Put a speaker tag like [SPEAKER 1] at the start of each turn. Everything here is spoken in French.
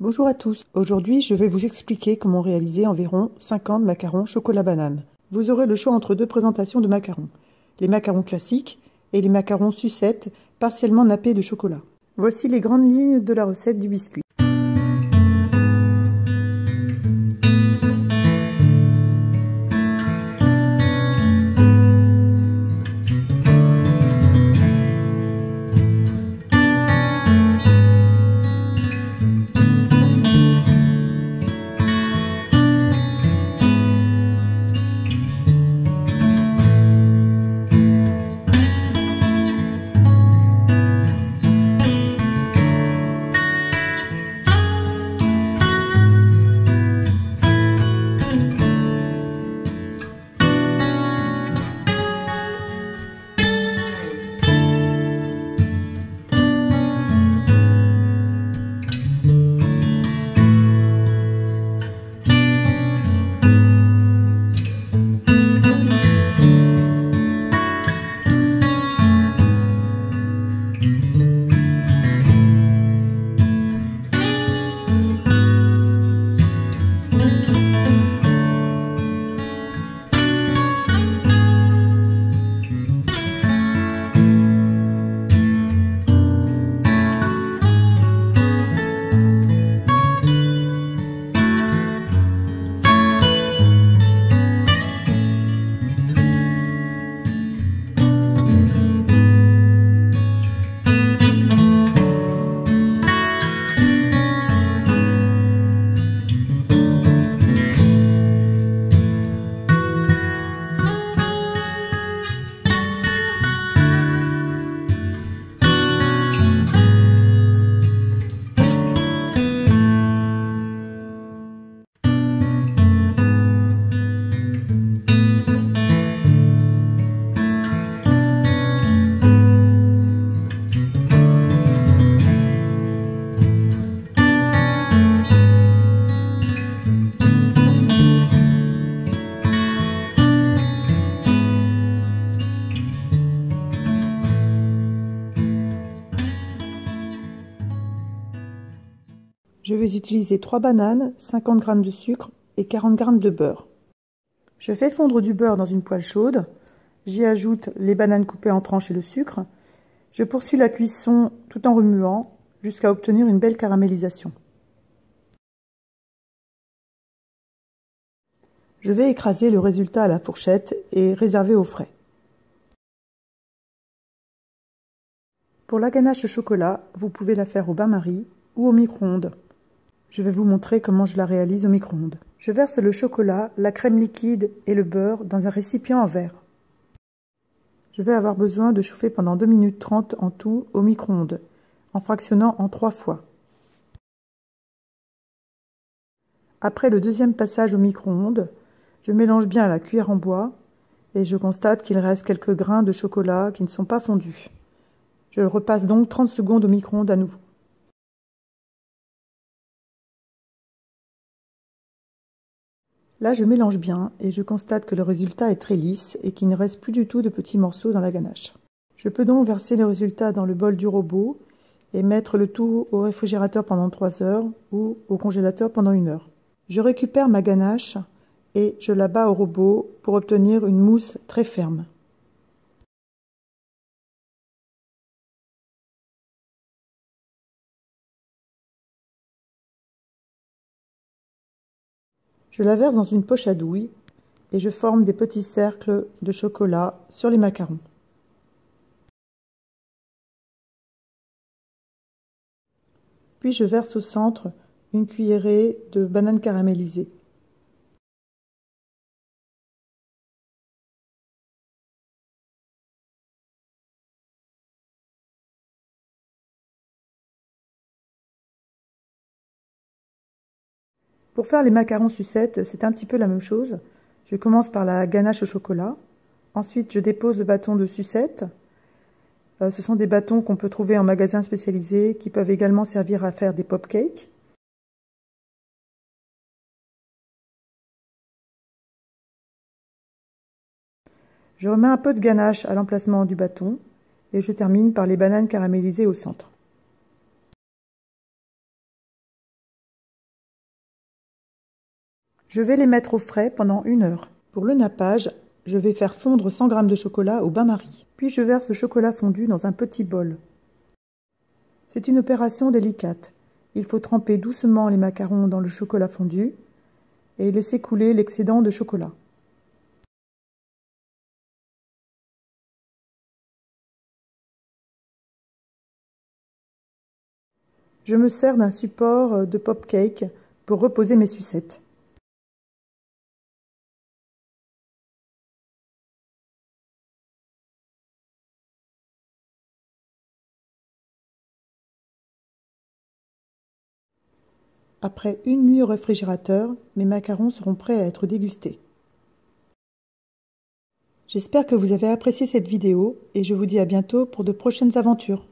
[SPEAKER 1] Bonjour à tous, aujourd'hui je vais vous expliquer comment réaliser environ 50 macarons chocolat banane. Vous aurez le choix entre deux présentations de macarons, les macarons classiques et les macarons sucettes partiellement nappés de chocolat. Voici les grandes lignes de la recette du biscuit. Je vais utiliser 3 bananes, 50 g de sucre et 40 g de beurre. Je fais fondre du beurre dans une poêle chaude. J'y ajoute les bananes coupées en tranches et le sucre. Je poursuis la cuisson tout en remuant jusqu'à obtenir une belle caramélisation. Je vais écraser le résultat à la fourchette et réserver au frais. Pour la ganache au chocolat, vous pouvez la faire au bain-marie ou au micro-ondes. Je vais vous montrer comment je la réalise au micro-ondes. Je verse le chocolat, la crème liquide et le beurre dans un récipient en verre. Je vais avoir besoin de chauffer pendant 2 minutes 30 en tout au micro-ondes, en fractionnant en 3 fois. Après le deuxième passage au micro-ondes, je mélange bien à la cuillère en bois et je constate qu'il reste quelques grains de chocolat qui ne sont pas fondus. Je repasse donc 30 secondes au micro-ondes à nouveau. Là, je mélange bien et je constate que le résultat est très lisse et qu'il ne reste plus du tout de petits morceaux dans la ganache. Je peux donc verser le résultat dans le bol du robot et mettre le tout au réfrigérateur pendant 3 heures ou au congélateur pendant 1 heure. Je récupère ma ganache et je la bats au robot pour obtenir une mousse très ferme. Je la verse dans une poche à douille et je forme des petits cercles de chocolat sur les macarons. Puis je verse au centre une cuillerée de bananes caramélisées. Pour faire les macarons sucettes, c'est un petit peu la même chose. Je commence par la ganache au chocolat. Ensuite, je dépose le bâton de sucette. Ce sont des bâtons qu'on peut trouver en magasin spécialisé qui peuvent également servir à faire des pop-cakes. Je remets un peu de ganache à l'emplacement du bâton et je termine par les bananes caramélisées au centre. Je vais les mettre au frais pendant 1 heure. Pour le nappage, je vais faire fondre 100 g de chocolat au bain-marie. Puis je verse le chocolat fondu dans un petit bol. C'est une opération délicate. Il faut tremper doucement les macarons dans le chocolat fondu et laisser couler l'excédent de chocolat. Je me sers d'un support de pop-cake pour reposer mes sucettes. Après 1 nuit au réfrigérateur, mes macarons seront prêts à être dégustés. J'espère que vous avez apprécié cette vidéo et je vous dis à bientôt pour de prochaines aventures.